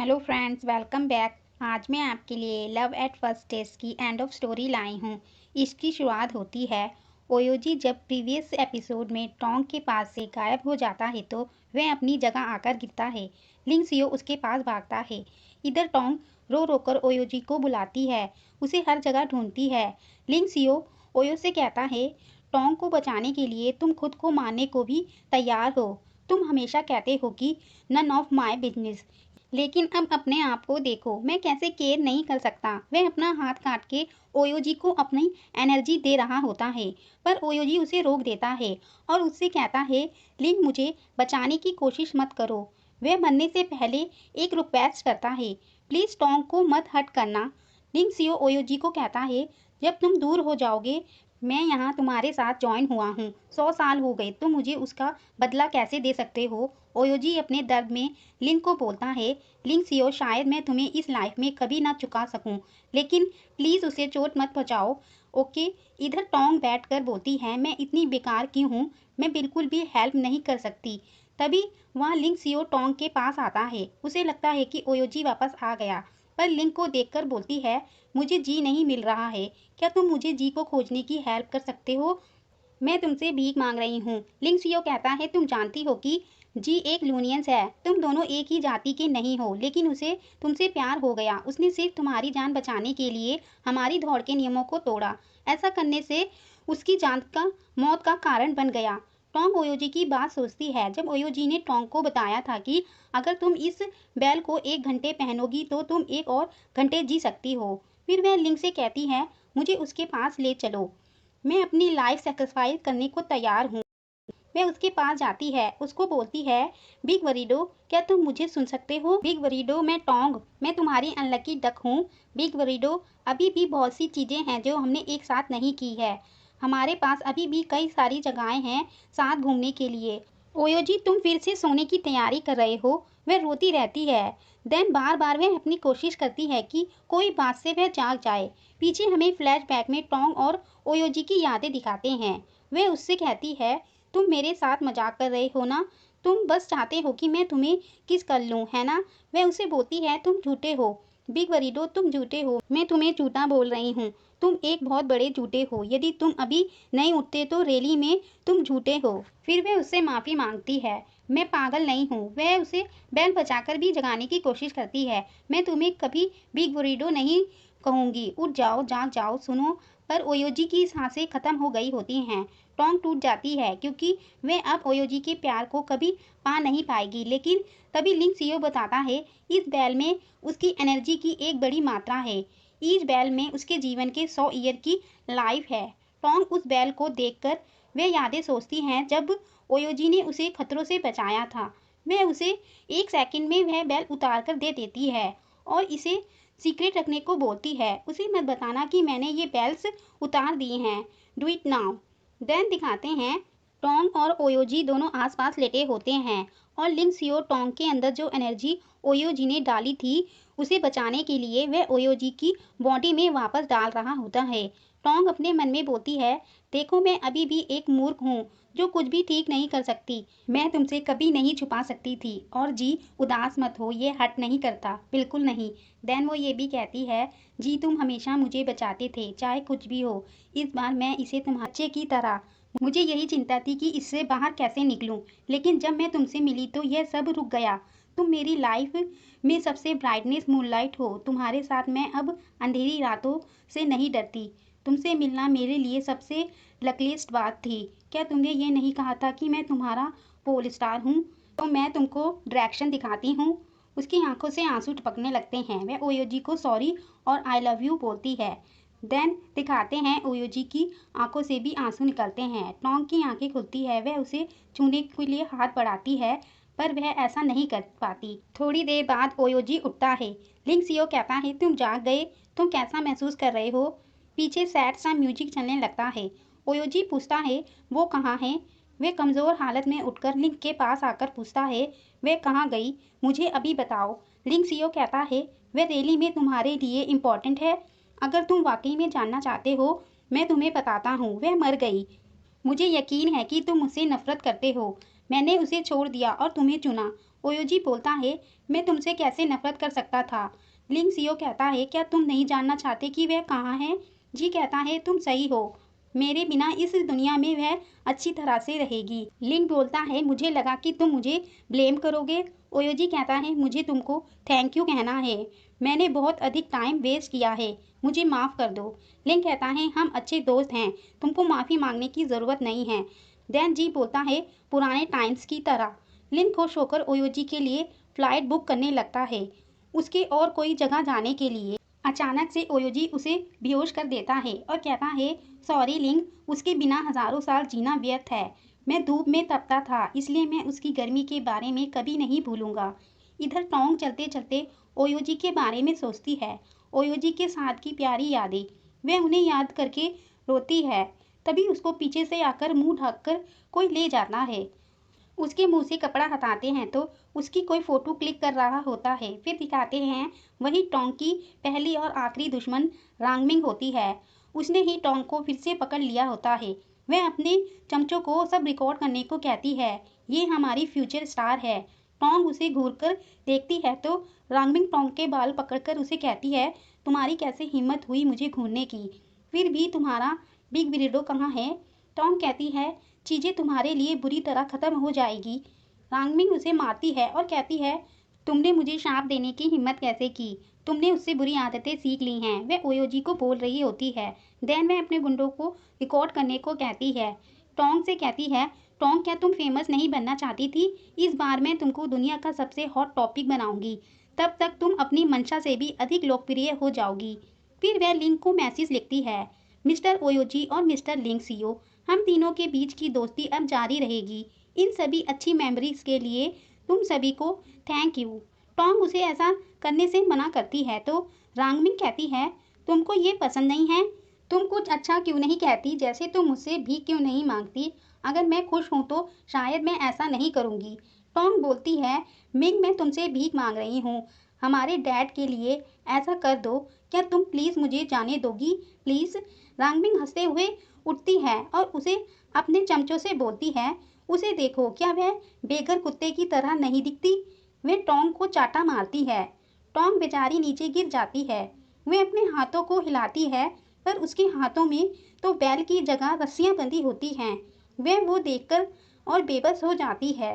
Hello friends, welcome back. आज मैं आपके लिए लव एट फर्स्ट टेस्ट की एंड ऑफ स्टोरी लाई हूँ। इसकी शुरुआत होती है ओयोजी जब प्रीवियस एपिसोड में टोंग के पास से गायब हो जाता है तो वह अपनी जगह आकर गिरता है। लिंग सियो उसके पास भागता है। इधर टोंग रो रो कर ओयोजी को बुलाती है, उसे हर जगह ढूंढती है। लिंग सियो ओयो से कहता है, टोंग को बचाने के लिए तुम खुद को मारने को भी तैयार हो। तुम हमेशा कहते हो कि नन ऑफ माई बिजनेस, लेकिन अब अपने आप को देखो, मैं कैसे केयर नहीं कर सकता। वह अपना हाथ काट के ओयोजी को अपनी एनर्जी दे रहा होता है, पर ओयोजी उसे रोक देता है और उससे कहता है, लिंग मुझे बचाने की कोशिश मत करो। वह मरने से पहले एक रिक्वेस्ट करता है, प्लीज टोंग को मत हट करना। लिंग सियो ओयोजी को कहता है, जब तुम दूर हो जाओगे मैं यहाँ तुम्हारे साथ ज्वाइन हुआ हूँ। 100 साल हो गए तो मुझे उसका बदला कैसे दे सकते हो। ओयोजी अपने दर्द में लिंग को बोलता है, लिंग सियो शायद मैं तुम्हें इस लाइफ में कभी ना चुका सकूं, लेकिन प्लीज़ उसे चोट मत पहुंचाओ। ओके। इधर टोंग बैठ कर बोलती है, मैं इतनी बेकार की हूँ, मैं बिल्कुल भी हेल्प नहीं कर सकती। तभी वहाँ लिंग सियो टोंग के पास आता है। उसे लगता है कि ओयोजी वापस आ गया, पर लिंग को देखकर बोलती है, मुझे जी नहीं मिल रहा है, क्या तुम मुझे जी को खोजने की हेल्प कर सकते हो। मैं तुमसे भीख मांग रही हूँ। लिंग सियो कहता है, तुम जानती हो कि जी एक लूनियंस है, तुम दोनों एक ही जाति के नहीं हो, लेकिन उसे तुमसे प्यार हो गया। उसने सिर्फ तुम्हारी जान बचाने के लिए हमारी दौड़ के नियमों को तोड़ा। ऐसा करने से उसकी जान का मौत का कारण बन गया। टोंग ओयोजी की बात सोचती है। जब ओयोजी ने टोंग को बताया था कि अगर तुम इस बैल को 1 घंटे पहनोगी तो तुम 1 और घंटे जी सकती हो, फिर वह लिंग से कहती है, मुझे उसके पास ले चलो, मैं अपनी लाइफ सेक्रीफाइस करने को तैयार हूँ। वह उसके पास जाती है, उसको बोलती है, बिग वरीडो क्या तुम मुझे सुन सकते हो। बिग वरीडो मैं टोंग, मैं तुम्हारी अनलकी डक हूँ। बिग वरीडो अभी भी बहुत सी चीज़ें हैं जो हमने एक साथ नहीं की है। हमारे पास अभी भी कई सारी जगहें हैं साथ घूमने के लिए। ओयोजी तुम फिर से सोने की तैयारी कर रहे हो। वह रोती रहती है। देन बार बार वह अपनी कोशिश करती है कि कोई बात से वह जाग जाए। पीछे हमें फ्लैशबैक में टोंग और ओयोजी की यादें दिखाते हैं। वह उससे कहती है, तुम मेरे साथ मजाक कर रहे हो ना, तुम बस चाहते हो कि मैं तुम्हें किस कर लूँ, है ना। वह उसे बोलती है, तुम झूठे हो बिग वरीडो, तुम झूठे हो, मैं तुम्हें झूठा बोल रही हूँ। तुम एक बहुत बड़े झूठे हो, यदि तुम अभी नहीं उठते तो रैली में तुम झूठे हो। फिर वह उससे माफ़ी मांगती है, मैं पागल नहीं हूँ। वह उसे बैल बचाकर भी जगाने की कोशिश करती है, मैं तुम्हें कभी बिग वरीडो नहीं कहूँगी, उठ जाओ, जाग जाओ, सुनो। पर ओयोजी की सांसें खत्म हो गई होती हैं। टोंग टूट जाती है क्योंकि वह अब ओयोजी के प्यार को कभी पा नहीं पाएगी। लेकिन तभी लिंग सियो बताता है, इस बैल में उसकी एनर्जी की एक बड़ी मात्रा है। इस बैल में उसके जीवन के 100 ईयर की लाइफ है। टोंग उस बैल को देखकर वह यादें सोचती हैं जब ओयोजी ने उसे खतरों से बचाया था। वह उसे 1 सेकंड में वह बैल उतार कर दे देती है और इसे सीक्रेट रखने को बोलती है। उसे मत बताना कि मैंने ये बेल्स उतार दिए हैं, डू इट नाउ। देन दिखाते हैं टोंग और ओयोजी दोनों आसपास लेटे होते हैं और लिंग सियो टोंग के अंदर जो एनर्जी ओयोजी ने डाली थी उसे बचाने के लिए वह ओयोजी की बॉडी में वापस डाल रहा होता है। टोंग अपने मन में बोलती है, देखो मैं अभी भी एक मूर्ख हूँ जो कुछ भी ठीक नहीं कर सकती। मैं तुमसे कभी नहीं छुपा सकती थी। और जी उदास मत हो, ये हट नहीं करता, बिल्कुल नहीं। देन वो ये भी कहती है, जी तुम हमेशा मुझे बचाते थे चाहे कुछ भी हो। इस बार मैं इसे तुम्हारे बच्चे की तरह, मुझे यही चिंता थी कि इससे बाहर कैसे निकलूं, लेकिन जब मैं तुमसे मिली तो यह सब रुक गया। तुम मेरी लाइफ में सबसे ब्राइटनेस मूनलाइट हो। तुम्हारे साथ मैं अब अंधेरी रातों से नहीं डरती। तुमसे मिलना मेरे लिए सबसे लकीलिस्ट बात थी। क्या तुमने ये नहीं कहा था कि मैं तुम्हारा पोल स्टार हूँ। तो मैं तुमको डायरेक्शन दिखाती हूँ। उसकी आंखों से आंसू टपकने लगते हैं। वह ओयोजी को सॉरी और आई लव यू बोलती है। देन दिखाते हैं ओयोजी की आंखों से भी आंसू निकलते हैं। टोंग की आंखें खुलती है। वह उसे छूने के लिए हाथ बढ़ाती है पर वह ऐसा नहीं कर पाती। थोड़ी देर बाद ओयोजी उठता है। लिंग सियो कहता है, तुम जाग गए, तुम कैसा महसूस कर रहे हो। पीछे सैड सा म्यूजिक चलने लगता है। ओयोजी पूछता है, वो कहाँ है। वे कमज़ोर हालत में उठकर लिंग के पास आकर पूछता है, वे कहाँ गई, मुझे अभी बताओ। लिंग सियो कहता है, वह रैली में तुम्हारे लिए इम्पोर्टेंट है। अगर तुम वाकई में जानना चाहते हो मैं तुम्हें बताता हूँ, वह मर गई। मुझे यकीन है कि तुम मुझसे नफरत करते हो। मैंने उसे छोड़ दिया और तुम्हें चुना। ओयोजी बोलता है, मैं तुमसे कैसे नफरत कर सकता था। लिंग सियो कहता है, क्या तुम नहीं जानना चाहते कि वह कहाँ है? जी कहता है, तुम सही हो, मेरे बिना इस दुनिया में वह अच्छी तरह से रहेगी। लिंग बोलता है, मुझे लगा कि तुम मुझे ब्लेम करोगे। ओयोजी कहता है, मुझे तुमको थैंक यू कहना है, मैंने बहुत अधिक टाइम वेस्ट किया है, मुझे माफ़ कर दो। लिंग कहता है, हम अच्छे दोस्त हैं, तुमको माफ़ी मांगने की ज़रूरत नहीं है। दैन जी बोलता है, पुराने टाइम्स की तरह। लिंग खुश होकर ओयोजी के लिए फ़्लाइट बुक करने लगता है, उसके और कोई जगह जाने के लिए। अचानक से ओयोजी उसे बेहोश कर देता है और कहता है, सॉरी लिंग, उसके बिना हज़ारों साल जीना व्यर्थ है। मैं धूप में तपता था, इसलिए मैं उसकी गर्मी के बारे में कभी नहीं भूलूंगा। इधर टोंग चलते चलते ओयोजी के बारे में सोचती है, ओयोजी के साथ की प्यारी यादें। वह उन्हें याद करके रोती है। तभी उसको पीछे से आकर मुंह ढककर कोई ले जाता है। उसके मुंह से कपड़ा हटाते हैं तो उसकी कोई फोटो क्लिक कर रहा होता है। फिर दिखाते हैं वही टोंग की पहली और आखिरी दुश्मन रांगमिंग होती है। उसने ही टोंग को फिर से पकड़ लिया होता है। वह अपने चमचों को सब रिकॉर्ड करने को कहती है, ये हमारी फ्यूचर स्टार है। टोंग उसे घूरकर देखती है तो रांगमिंग टोंग के बाल पकड़कर उसे कहती है, तुम्हारी कैसे हिम्मत हुई मुझे घूरने की? फिर भी तुम्हारा बिग बिरडो कहाँ है? टोंग कहती है, चीज़ें तुम्हारे लिए बुरी तरह खत्म हो जाएगी। रांगमिंग उसे मारती है और कहती है, तुमने मुझे शाप देने की हिम्मत कैसे की? तुमने उससे बुरी आदतें सीख ली हैं। वह ओयोजी को बोल रही होती है। देन वह अपने गुंडों को रिकॉर्ड करने को कहती है। टोंग से कहती है, टोंग क्या तुम फेमस नहीं बनना चाहती थी? इस बार मैं तुमको दुनिया का सबसे हॉट टॉपिक बनाऊंगी, तब तक तुम अपनी मंशा से भी अधिक लोकप्रिय हो जाओगी। फिर वह लिंग को मैसेज लिखती है, मिस्टर ओयोजी और मिस्टर लिंग सियो, हम तीनों के बीच की दोस्ती अब जारी रहेगी। इन सभी अच्छी मेमोरीज के लिए तुम सभी को थैंक यू। टॉम उसे ऐसा करने से मना करती है तो रांगमिंग कहती है, तुमको ये पसंद नहीं है? तुम कुछ अच्छा क्यों नहीं कहती? जैसे तुम मुझसे भीख क्यों नहीं मांगती? अगर मैं खुश हूँ तो शायद मैं ऐसा नहीं करूँगी। टॉम बोलती है, मिंग मैं तुमसे भीख मांग रही हूँ, हमारे डैड के लिए ऐसा कर दो। क्या तुम प्लीज़ मुझे जाने दोगी? प्लीज़। रांगमिंग हंसते हुए उठती है और उसे अपने चमचों से बोलती है, उसे देखो, क्या वह बेघर कुत्ते की तरह नहीं दिखती? वह टोंग को चाटा मारती है। टोंग बेचारी नीचे गिर जाती है। वह अपने हाथों को हिलाती है पर उसके हाथों में तो बैल की जगह रस्सियां बंधी होती हैं। वह वो देखकर और बेबस हो जाती है।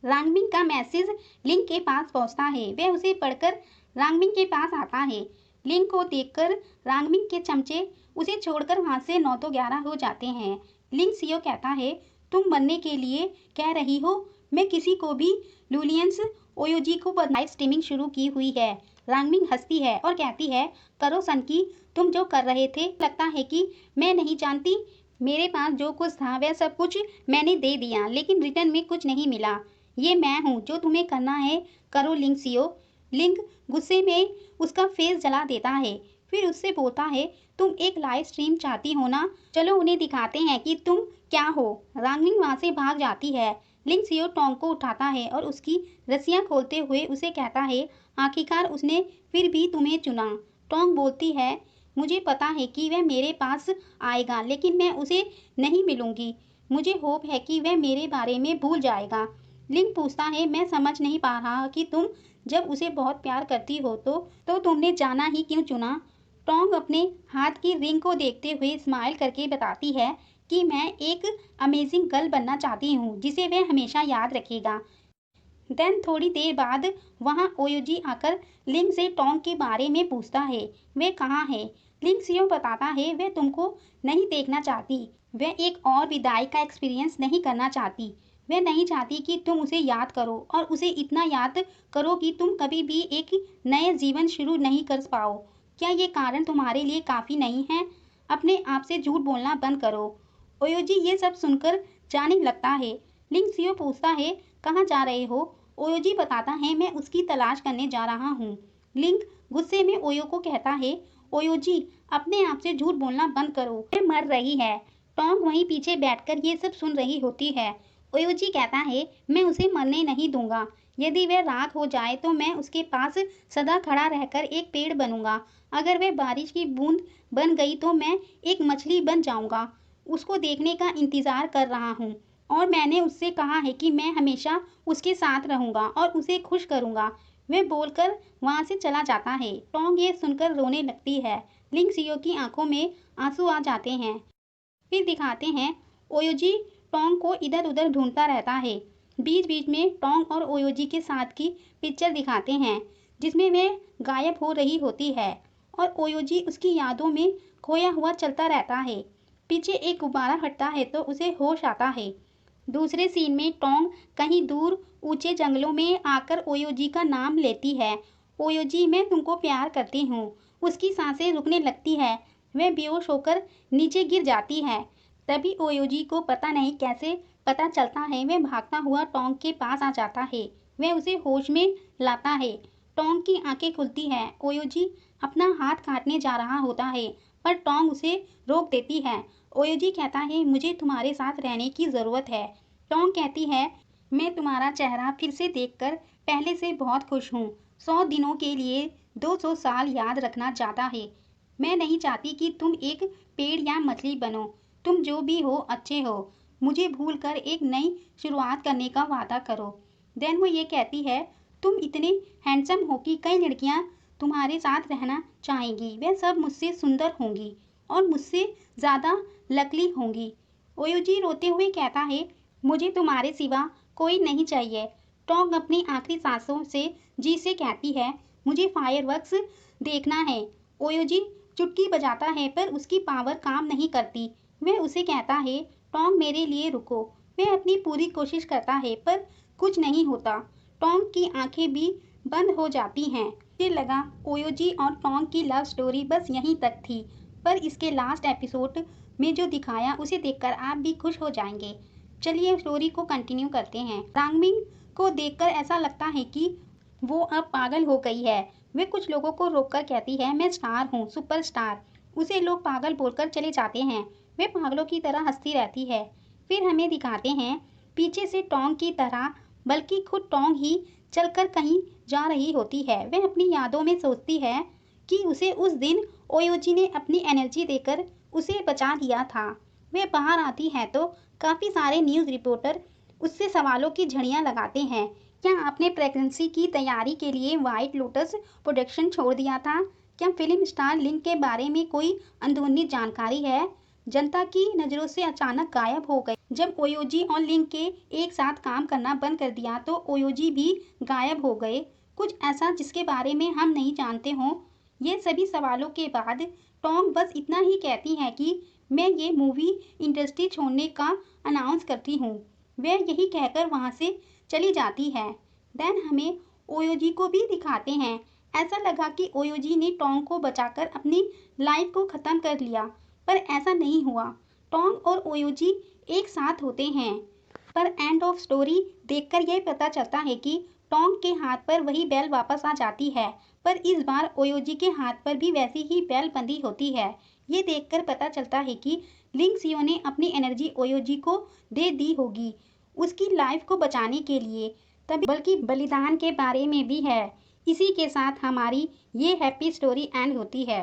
रांगमिंग का मैसेज लिंग के पास पहुंचता है। वह उसे पढ़कर रांगमिंग के पास आता है। लिंग को देखकर रांगमिंग के चमचे उसे छोड़कर वहां से 9 तो 11 हो जाते हैं। लिंग सियो कहता है, तुम मरने के लिए कह रही हो? मैं किसी को भी लुलियंस ओयोजी को लाइव स्ट्रीमिंग शुरू की हुई है। रांगमिंग हंसती है और कहती है, करो सनकी, तुम जो कर रहे थे लगता है कि मैं नहीं जानती। मेरे पास जो कुछ था वह सब कुछ मैंने दे दिया, लेकिन रिटर्न में कुछ नहीं मिला। ये मैं हूँ, जो तुम्हें करना है करो लिंग सियो। लिंग गुस्से में उसका फेस जला देता है। फिर उससे बोलता है, तुम एक लाइव स्ट्रीम चाहती हो ना? चलो उन्हें दिखाते हैं कि तुम क्या हो। रांगमिंग वहां से भाग जाती है। लिंग सियो टोंग को उठाता है और उसकी रस्सियां खोलते हुए उसे कहता है, आखिरकार उसने फिर भी तुम्हें चुना। टोंग बोलती है, मुझे पता है कि वह मेरे पास आएगा, लेकिन मैं उसे नहीं मिलूंगी। मुझे होप है कि वह मेरे बारे में भूल जाएगा। लिंग पूछता है, मैं समझ नहीं पा रहा कि तुम जब उसे बहुत प्यार करती हो तो तुमने जाना ही क्यों चुना? टोंग अपने हाथ की रिंग को देखते हुए स्माइल करके बताती है कि मैं एक अमेजिंग गर्ल बनना चाहती हूँ जिसे वह हमेशा याद रखेगा। देन थोड़ी देर बाद वहाँ ओयोजी आकर लिंग से टोंग के बारे में पूछता है, वह कहाँ है? लिंग सियो बताता है, वह तुमको नहीं देखना चाहती। वह एक और विदाई का एक्सपीरियंस नहीं करना चाहती। वह नहीं चाहती कि तुम उसे याद करो और उसे इतना याद करो कि तुम कभी भी एक नए जीवन शुरू नहीं कर पाओ। क्या ये कारण तुम्हारे लिए काफ़ी नहीं है? अपने आप से झूठ बोलना बंद करो। ओयोजी ये सब सुनकर जाने लगता है। लिंग सियो पूछता है, कहाँ जा रहे हो? ओयोजी बताता है, मैं उसकी तलाश करने जा रहा हूँ। लिंग गुस्से में ओयो को कहता है, ओयोजी अपने आप से झूठ बोलना बंद करो, वह मर रही है। टोंग वहीं पीछे बैठकर ये सब सुन रही होती है। ओयोजी कहता है, मैं उसे मरने नहीं दूंगा। यदि वह राख हो जाए तो मैं उसके पास सदा खड़ा रहकर एक पेड़ बनूंगा। अगर वह बारिश की बूंद बन गई तो मैं एक मछली बन जाऊंगा। उसको देखने का इंतजार कर रहा हूँ। और मैंने उससे कहा है कि मैं हमेशा उसके साथ रहूंगा और उसे खुश करूंगा। वह बोलकर वहां से चला जाता है। टोंग ये सुनकर रोने लगती है। लिंग सियो की आंखों में आंसू आ जाते हैं। फिर दिखाते हैं ओयोजी टोंग को इधर उधर ढूंढता रहता है। बीच बीच में टोंग और ओयोजी के साथ की पिक्चर दिखाते हैं जिसमें वह गायब हो रही होती है और ओयोजी उसकी यादों में खोया हुआ चलता रहता है। पीछे एक गुब्बारा फटता है तो उसे होश आता है। दूसरे सीन में टोंग कहीं दूर ऊंचे जंगलों में आकर ओयोजी का नाम लेती है। ओयोजी, मैं तुमको प्यार करती हूँ। उसकी सांसें रुकने लगती है। वह बेहोश होकर नीचे गिर जाती है। तभी ओयोजी को पता नहीं कैसे पता चलता है। वह भागता हुआ टोंग के पास आ जाता है। वह उसे होश में लाता है। टोंग की आंखें खुलती है। ओयोजी अपना हाथ काटने जा रहा होता है पर टोंग उसे रोक देती है। ओयोजी कहता है, मुझे तुम्हारे साथ रहने की ज़रूरत है। टोंग कहती है, मैं तुम्हारा चेहरा फिर से देखकर पहले से बहुत खुश हूँ। 100 दिनों के लिए 200 साल याद रखना ज़्यादा है। मैं नहीं चाहती कि तुम एक पेड़ या मछली बनो। तुम जो भी हो अच्छे हो। मुझे भूल कर एक नई शुरुआत करने का वादा करो। देन वो ये कहती है, तुम इतने हैंडसम हो कि कई लड़कियां तुम्हारे साथ रहना चाहेंगी। वे सब मुझसे सुंदर होंगी और मुझसे ज़्यादा लकली होंगी। ओयोजी रोते हुए कहता है, मुझे तुम्हारे सिवा कोई नहीं चाहिए। टोंग अपनी आखिरी सांसों से जी से कहती है, मुझे फायरवर्क्स देखना है। ओयोजी चुटकी बजाता है पर उसकी पावर काम नहीं करती। वह उसे कहता है, टोंग मेरे लिए रुको। वह अपनी पूरी कोशिश करता है पर कुछ नहीं होता। टोंग की आंखें भी बंद हो जाती हैं। मुझे लगा ओयोजी और टोंग की लव स्टोरी बस यहीं तक थी, पर इसके लास्ट एपिसोड में जो दिखाया उसे देखकर आप भी खुश हो जाएंगे। चलिए स्टोरी को कंटिन्यू करते हैं। रांगमिंग को देखकर ऐसा लगता है कि वो अब पागल हो गई है। वे कुछ लोगों को रोककर कहती है, मैं स्टार हूँ, सुपरस्टार। उसे लोग पागल बोलकर चले जाते हैं। वे पागलों की तरह हंसती रहती है। फिर हमें दिखाते हैं पीछे से टोंग की तरह, बल्कि खुद टोंग ही चलकर कहीं जा रही होती है। वह अपनी यादों में सोचती है कि उसे उस दिन ओयोजी ने अपनी एनर्जी देकर उसे बचा लिया था। वे बाहर आती है तो काफ़ी सारे न्यूज़ रिपोर्टर उससे सवालों की झड़ियाँ लगाते हैं। क्या आपने प्रेगनेंसी की तैयारी के लिए व्हाइट लोटस प्रोडक्शन छोड़ दिया था? क्या फिल्म स्टार लिंग के बारे में कोई अंदरूनी जानकारी है? जनता की नज़रों से अचानक गायब हो गए। जब ओयोजी और लिंग के एक साथ काम करना बंद कर दिया तो ओयोजी भी गायब हो गए। कुछ ऐसा जिसके बारे में हम नहीं जानते हों। ये सभी सवालों के बाद टोंग बस इतना ही कहती है कि मैं ये मूवी इंडस्ट्री छोड़ने का अनाउंस करती हूँ। वह यही कहकर वहाँ से चली जाती है। देन हमें ओयोजी को भी दिखाते हैं। ऐसा लगा कि ओयोजी ने टोंग को बचाकर अपनी लाइफ को ख़त्म कर लिया, पर ऐसा नहीं हुआ। टोंग और ओयोजी एक साथ होते हैं, पर एंड ऑफ स्टोरी देखकर यह पता चलता है कि टोंग के हाथ पर वही बेल वापस आ जाती है, पर इस बार ओयोजी के हाथ पर भी वैसी ही बेल बंधी होती है। ये देखकर पता चलता है कि लिंग सियो ने अपनी एनर्जी ओयोजी को दे दी होगी उसकी लाइफ को बचाने के लिए, तभी बल्कि बलिदान के बारे में भी है। इसी के साथ हमारी ये हैप्पी स्टोरी एंड होती है।